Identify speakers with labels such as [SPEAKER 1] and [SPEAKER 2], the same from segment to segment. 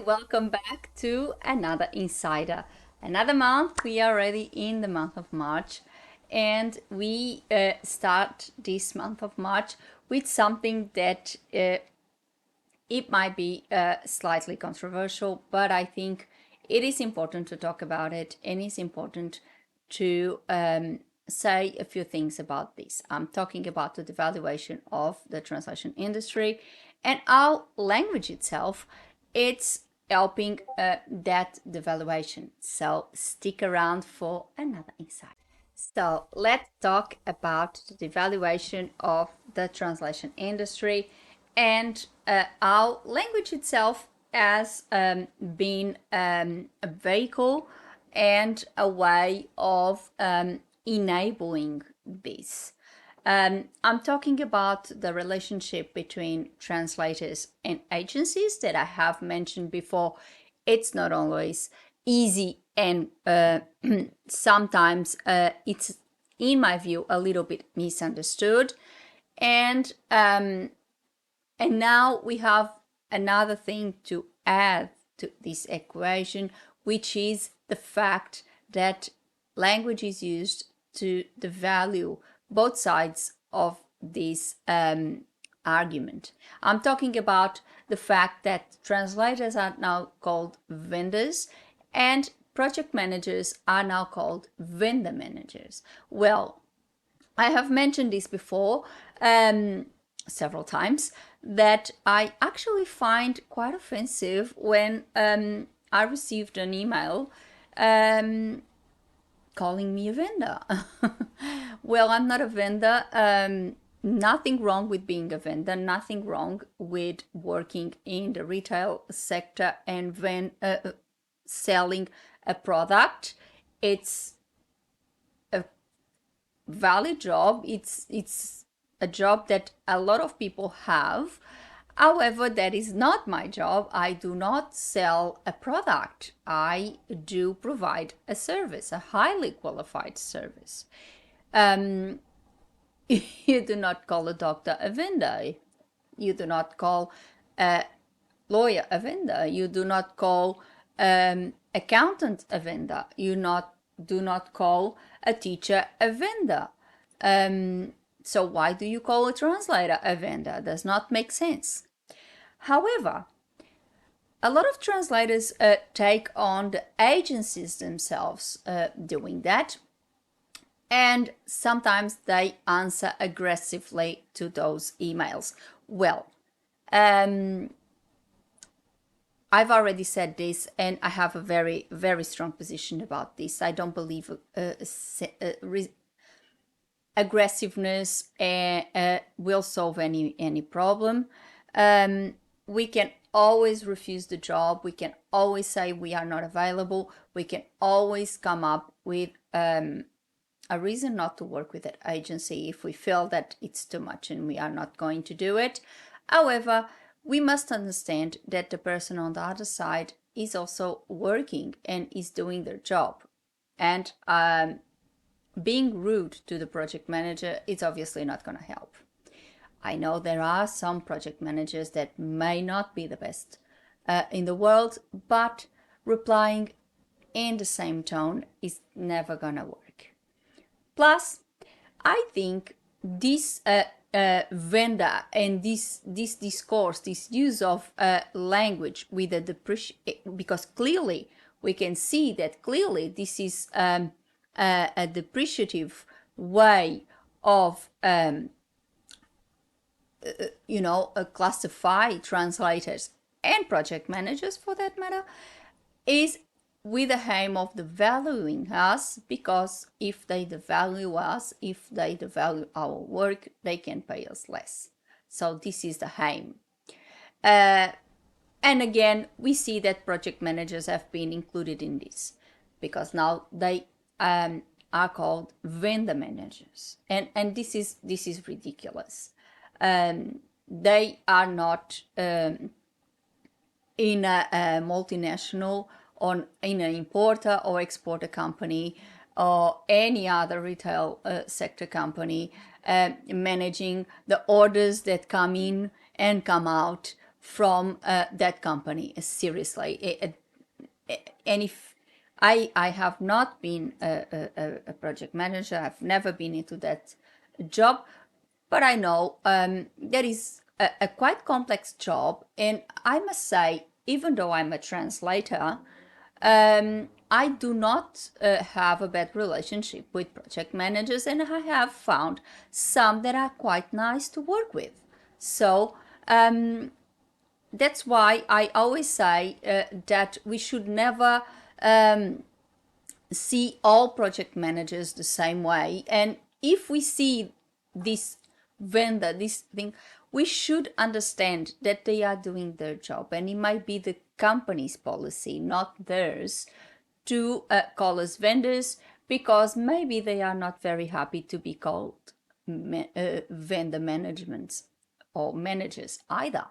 [SPEAKER 1] Welcome back to another Insider. Another month, we are already in the month of March, and we start this month of March with something that it might be slightly controversial, but I think it is important to talk about it, and it's important to say a few things about this. I'm talking about the devaluation of the translation industry and our language itself. It's helping that devaluation. So stick around for another insight. So let's talk about the devaluation of the translation industry and our language itself has been a vehicle and a way of enabling this. I'm talking about the relationship between translators and agencies that I have mentioned before. It's not always easy, and sometimes it's, in my view, a little bit misunderstood. And now we have another thing to add to this equation, which is the fact that language is used to devalue both sides of this argument. I'm talking about the fact that translators are now called vendors and project managers are now called vendor managers. Well, I have mentioned this before several times, that I actually find quite offensive when I received an email calling me a vendor. Well, I'm not a vendor. Nothing wrong with being a vendor, nothing wrong with working in the retail sector and selling a product. It's a valid job. It's a job that a lot of people have. However, that is not my job. I do not sell a product. I do provide a service, a highly qualified service. You do not call a doctor a vendor. You do not call a lawyer a vendor. You do not call accountant a vendor. You do not call a teacher a vendor. So why do you call a translator a vendor? Does not make sense. However, a lot of translators take on the agencies themselves doing that, and sometimes they answer aggressively to those emails. Well, I've already said this, and I have a very, very strong position about this. I don't believe aggressiveness will solve any problem. We can always refuse the job. We can always say we are not available. We can always come up with a reason not to work with that agency if we feel that it's too much and we are not going to do it. However, we must understand that the person on the other side is also working and is doing their job. And being rude to the project manager is obviously not going to help. I know there are some project managers that may not be the best in the world, but replying in the same tone is never going to work. Plus, I think this vendor and this discourse, this use of language with a depreciation, because clearly we can see that clearly this is a depreciative way of classify translators and project managers for that matter, is with the aim of devaluing us, because if they devalue us, if they devalue our work, they can pay us less. So this is the aim. And again, we see that project managers have been included in this, because now they are called vendor managers, and this is ridiculous. They are not in a multinational or in an importer or exporter company or any other retail sector company managing the orders that come in and come out from that company, seriously. And if I have not been a project manager, I've never been into that job, but I know that is a quite complex job. And I must say, even though I'm a translator, I do not have a bad relationship with project managers, and I have found some that are quite nice to work with. So that's why I always say that we should never see all project managers the same way. And if we see this vendor, this thing, we should understand that they are doing their job, and it might be the company's policy, not theirs, to call us vendors, because maybe they are not very happy to be called vendor managements or managers either.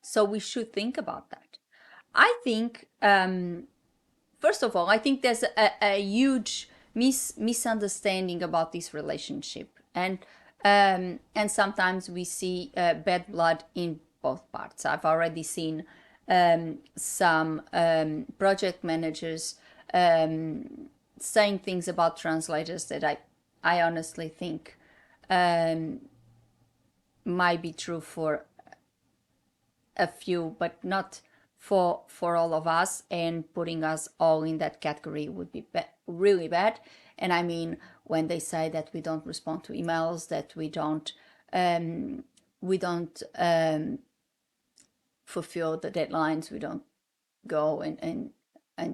[SPEAKER 1] So we should think about that. I think first of all, I think there's a huge misunderstanding about this relationship, and sometimes we see bad blood in both parts. I've already seen some project managers saying things about translators that I honestly think might be true for a few, but not for all of us, and putting us all in that category would be really bad. And I mean, when they say that we don't respond to emails, that we don't fulfill the deadlines, we don't go and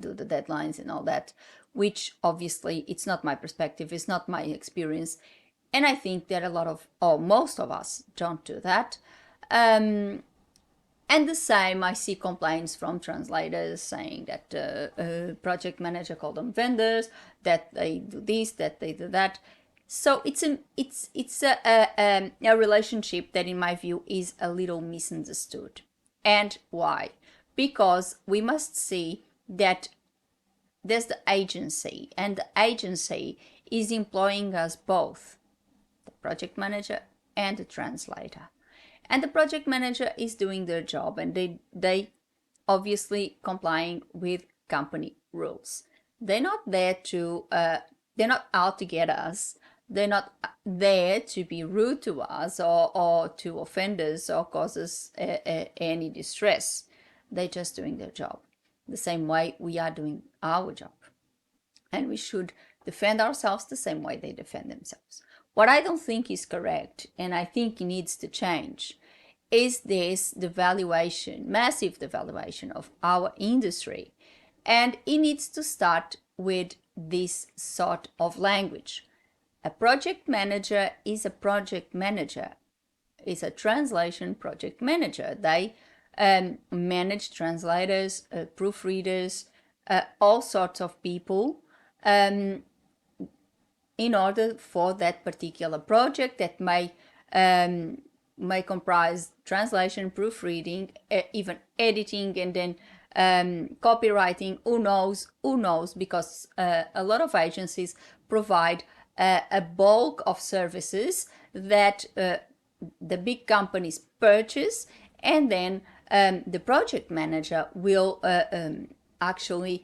[SPEAKER 1] do the deadlines and all that, which obviously it's not my perspective, it's not my experience, and I think that a lot of, or most of us, don't do that. And the same, I see complaints from translators saying that project manager call them vendors, that they do this, that they do that. So it's a relationship that, in my view, is a little misunderstood. And why? Because we must see that there's the agency, and the agency is employing us both, the project manager and the translator. And the project manager is doing their job, and they obviously complying with company rules. They're not there to they're not out to get us. They're not there to be rude to us, or to offend us or cause us any distress. They're just doing their job the same way we are doing our job, and we should defend ourselves the same way they defend themselves. What I don't think is correct, and I think needs to change, is this devaluation, massive devaluation of our industry. And it needs to start with this sort of language. A project manager is a project manager, is a translation project manager. They manage translators, proofreaders, all sorts of people, in order for that particular project that may comprise translation, proofreading, even editing, and then copywriting. Who knows, because a lot of agencies provide a bulk of services that the big companies purchase, and then the project manager will actually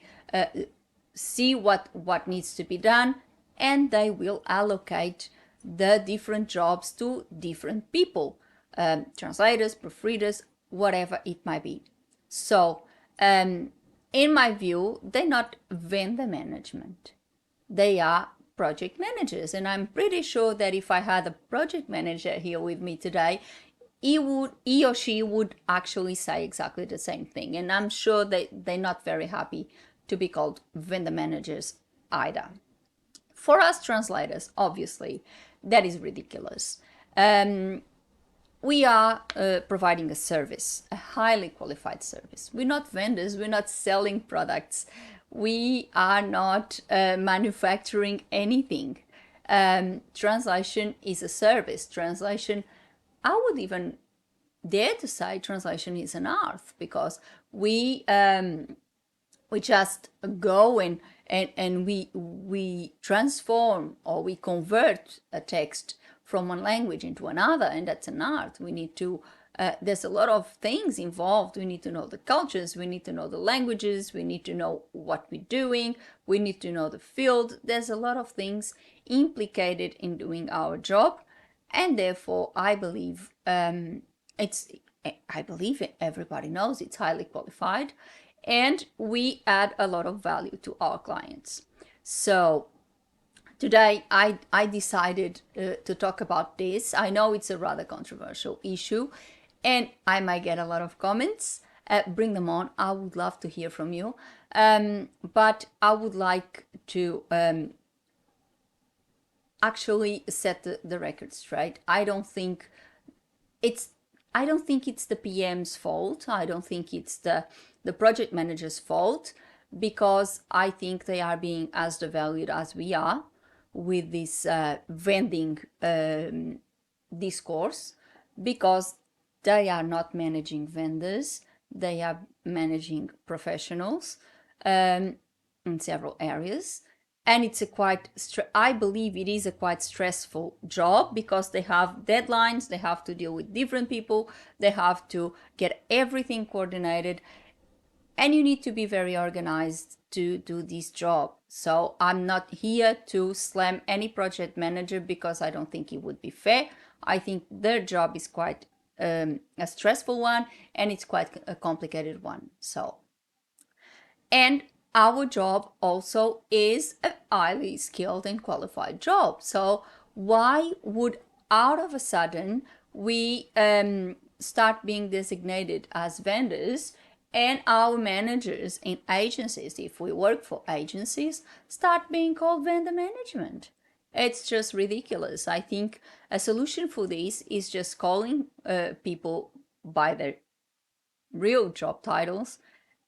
[SPEAKER 1] see what needs to be done, and they will allocate the different jobs to different people, translators, proofreaders, whatever it might be. So in my view, they're not vendor management, they are project managers. And I'm pretty sure that if I had a project manager here with me today, he or she would actually say exactly the same thing. And I'm sure that they're not very happy to be called vendor managers either. For us translators, obviously, that is ridiculous. We are providing a service, a highly qualified service. We're not vendors, we're not selling products, we are not manufacturing anything. Translation is a service. Translation, I would even dare to say, translation is an art, because we just go and we transform, or we convert a text from one language into another, and that's an art. We need to there's a lot of things involved. We need to know the cultures, we need to know the languages, we need to know what we're doing, we need to know the field. There's a lot of things implicated in doing our job, and therefore I believe I believe everybody knows it's highly qualified, and we add a lot of value to our clients. So today I decided to talk about this. I know it's a rather controversial issue, and I might get a lot of comments. Bring them on. I would love to hear from you. But I would like to actually set the record straight. I don't think it's the PM's fault. I don't think it's the project manager's fault, because I think they are being as devalued as we are with this vending discourse, because they are not managing vendors, they are managing professionals in several areas. And it's a quite, I believe it is a quite stressful job, because they have deadlines, they have to deal with different people, they have to get everything coordinated, and you need to be very organized to do this job. So I'm not here to slam any project manager, because I don't think it would be fair. I think their job is quite a stressful one, and it's quite a complicated one. So, and our job also is a highly skilled and qualified job. So why would out of a sudden we start being designated as vendors, and our managers in agencies, if we work for agencies, start being called vendor management? It's just ridiculous. I think a solution for this is just calling people by their real job titles,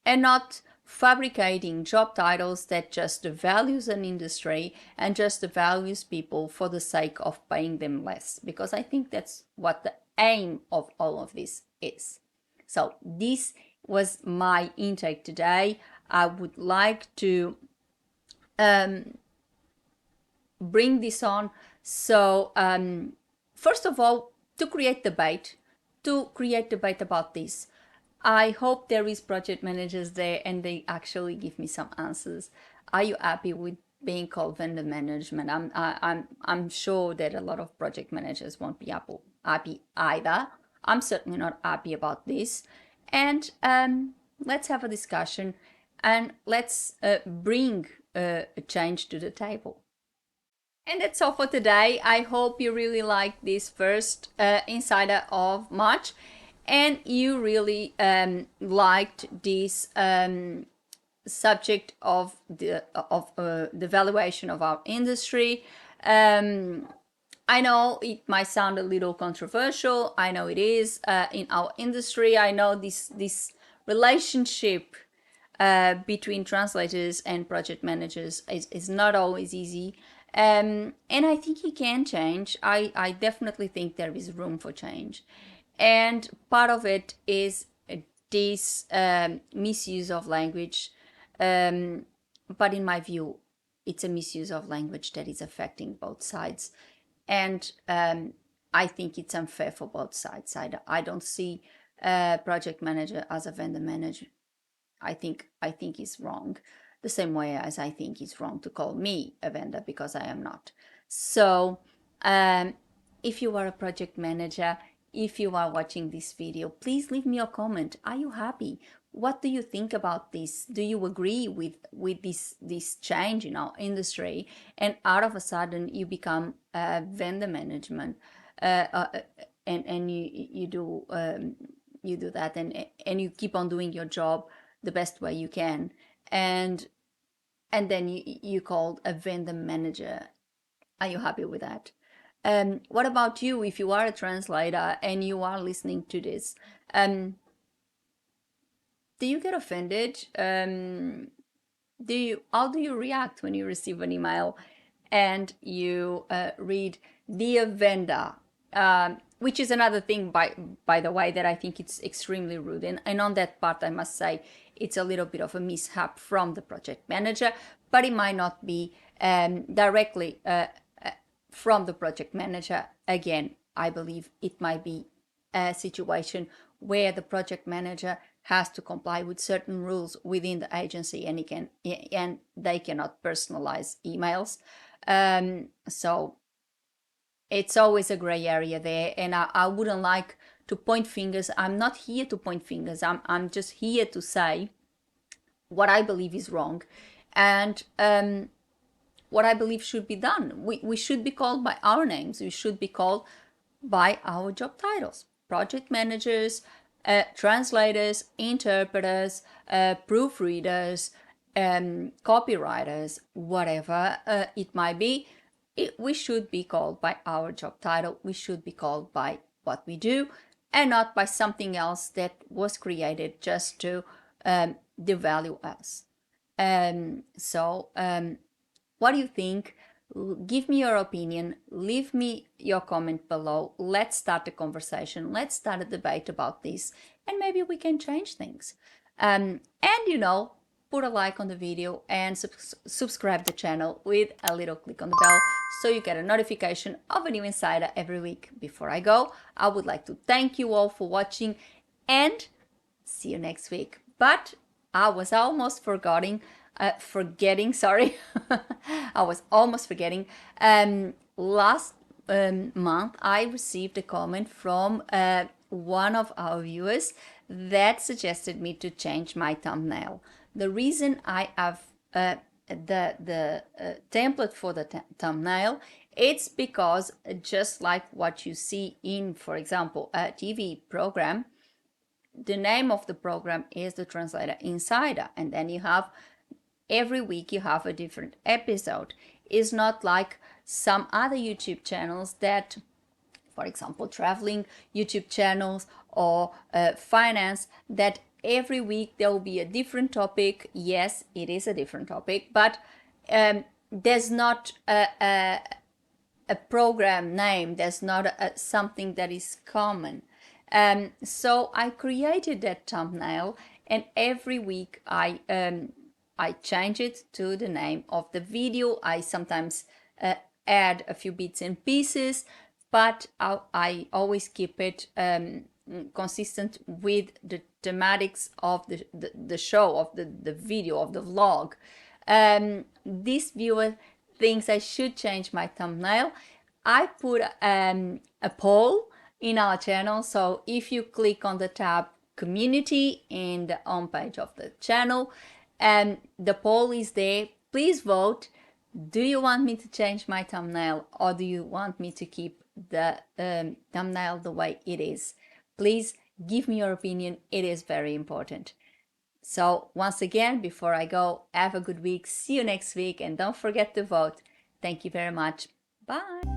[SPEAKER 1] and not fabricating job titles that just devalues an industry and just devalues people for the sake of paying them less, because I think that's what the aim of all of this is. So this was my intake today. I would like to bring this on. So first of all, to create debate about this. I hope there is project managers there and they actually give me some answers. Are you happy with being called vendor management? I'm sure that a lot of project managers won't be happy either. I'm certainly not happy about this. And let's have a discussion, and let's bring a change to the table. And that's all for today. I hope you really liked this first Insider of March, and you really liked this subject of the valuation of our industry. I know it might sound a little controversial. I know it is in our industry. I know this relationship between translators and project managers is not always easy. And I think it can change. I definitely think there is room for change. And part of it is this misuse of language. But in my view, it's a misuse of language that is affecting both sides. And I think it's unfair for both sides. I don't see a project manager as a vendor manager. I think it's wrong, the same way as I think it's wrong to call me a vendor, because I am not. So if you are a project manager, if you are watching this video, please leave me a comment. Are you happy? What do you think about this? Do you agree with this change in our industry? And out of a sudden you become vendor management, and you do that, and you keep on doing your job the best way you can, and then you called a vendor manager. Are you happy with that? What about you? If you are a translator and you are listening to this, do you get offended? How do you react when you receive an email and you read "Dear vendor"? Which is another thing, by the way, that I think it's extremely rude. And on that part, I must say, it's a little bit of a mishap from the project manager, but it might not be directly from the project manager. Again, I believe it might be a situation where the project manager has to comply with certain rules within the agency, and they cannot personalize emails. So it's always a gray area there, and I wouldn't like to point fingers. I'm not here to point fingers. I'm just here to say what I believe is wrong, and what I believe should be done. We should be called by our names. We should be called by our job titles: project managers, translators, interpreters, proofreaders, copywriters, whatever it might be. We should be called by our job title. We should be called by what we do, and not by something else that was created just to devalue us. What do you think? Give me your opinion. Leave me your comment below. Let's start a conversation. Let's start a debate about this, and maybe we can change things. And put a like on the video and subscribe the channel with a little click on the bell so you get a notification of a new insider every week. Before I go, I would like to thank you all for watching and see you next week. But I was almost forgetting. Sorry, I was almost forgetting. Last month, I received a comment from one of our viewers that suggested me to change my thumbnail. The reason I have the template for the thumbnail, it's because just like what you see in, for example, a TV program, the name of the program is the Translator Insider, and then you have every week you have a different episode. It's not like some other YouTube channels that, for example, traveling YouTube channels or finance, that every week there will be a different topic. Yes, it is a different topic, but there's not a program name. There's not something that is common. So I created that thumbnail, and every week I change it to the name of the video. I sometimes add a few bits and pieces, but I always keep it consistent with the thematics of the show, of the video, of the vlog. This viewer thinks I should change my thumbnail. I put a poll in our channel, so if you click on the tab community in the homepage of the channel, and the poll is there, please vote. Do you want me to change my thumbnail, or do you want me to keep the thumbnail the way it is? Please give me your opinion. It is very important. So once again, before I go, have a good week. See you next week, and don't forget to vote. Thank you very much. Bye.